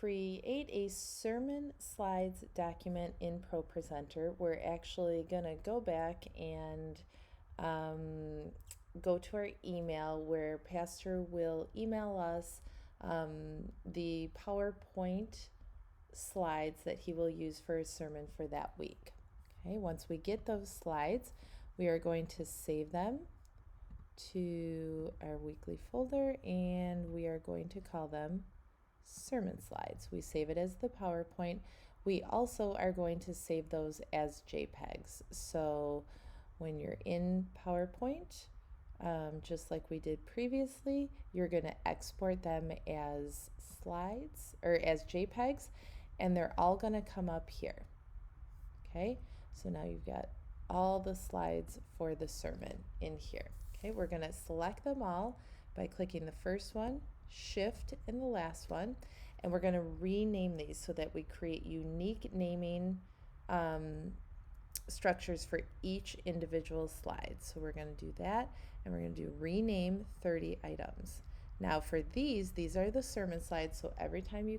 Create a sermon slides document in ProPresenter. We're actually going to go back and go to our email where Pastor will email us the PowerPoint slides that he will use for his sermon for that week. Okay, once we get those slides, we are going to save them to our weekly folder and we are going to call them sermon slides. We save it as the PowerPoint. We also are going to save those as JPEGs. So when you're in PowerPoint, just like we did previously, you're going to export them as slides or as JPEGs, and they're all going to come up here. Okay, so now you've got all the slides for the sermon in here. Okay, we're going to select them all by clicking the first one, Shift, and the last one, and we're going to rename these so that we create unique naming structures for each individual slide. So we're going to do that, and we're going to do rename 30 items. Now for these are the sermon slides, so every time you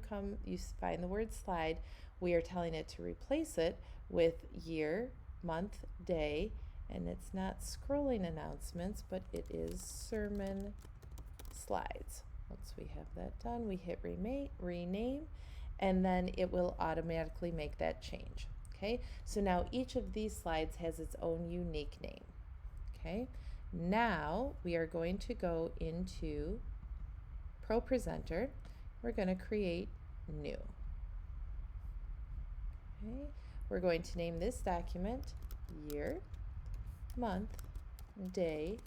find the word slide, we are telling it to replace it with year, month, day, and it's not scrolling announcements, but it is sermon slides. Once we have that done, we hit rename, and then it will automatically make that change. Okay, so now each of these slides has its own unique name. Okay, now we are going to go into ProPresenter. We're going to create new. Okay, we're going to name this document year, month, day,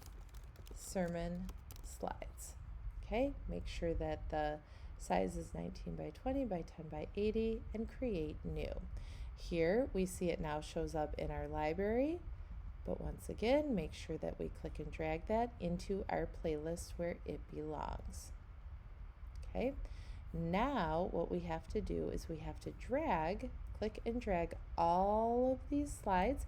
sermon slides. Okay, make sure that the size is 19 by 20 by 10 by 80 and create new. Here we see it now shows up in our library, but once again, make sure that we click and drag that into our playlist where it belongs. Okay, now what we have to do is we have to click and drag all of these slides.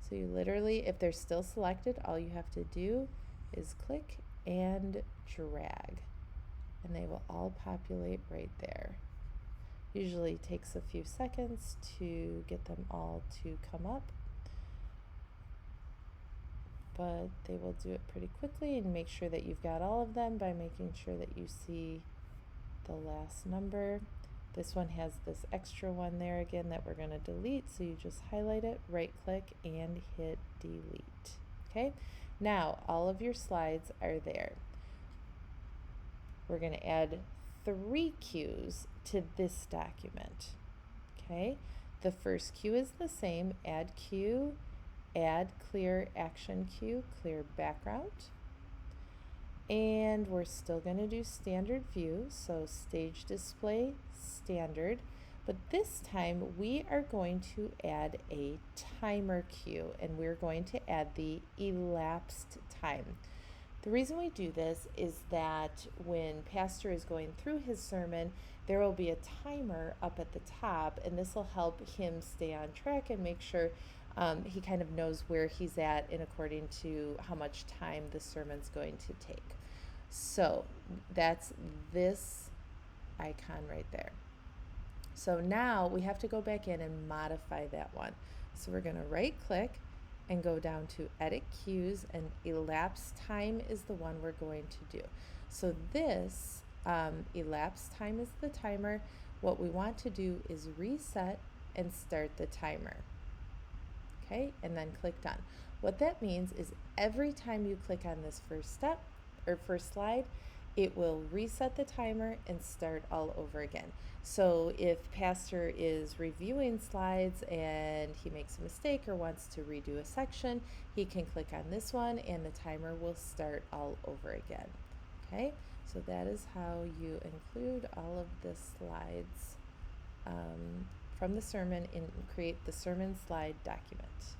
So you literally, if they're still selected, all you have to do is click and drag, and they will all populate right there. Usually takes a few seconds to get them all to come up, but they will do it pretty quickly. And make sure that you've got all of them by making sure that you see the last number. This one has this extra one there again that we're going to delete, so you just highlight it, right click, and hit delete. Okay, now all of your slides are there. We're going to add 3 cues to this document. Okay, the first cue is the same, add cue, add clear action cue, clear background. And we're still going to do standard view, so stage display standard, but this time we are going to add a timer cue, and we're going to add the elapsed time. The reason we do this is that when Pastor is going through his sermon, there will be a timer up at the top, and this will help him stay on track and make sure he kind of knows where he's at and according to how much time the sermon's going to take. So that's this icon right there. So now we have to go back in and modify that one. So we're going to right click and go down to edit cues, and elapsed time is the one we're going to do. So this elapsed time is the timer. What we want to do is reset and start the timer. Okay, and then click done. What that means is every time you click on this first step or first slide, it will reset the timer and start all over again. So if Pastor is reviewing slides and he makes a mistake or wants to redo a section, he can click on this one and the timer will start all over again. Okay, so that is how you include all of the slides from the sermon and create the sermon slide document.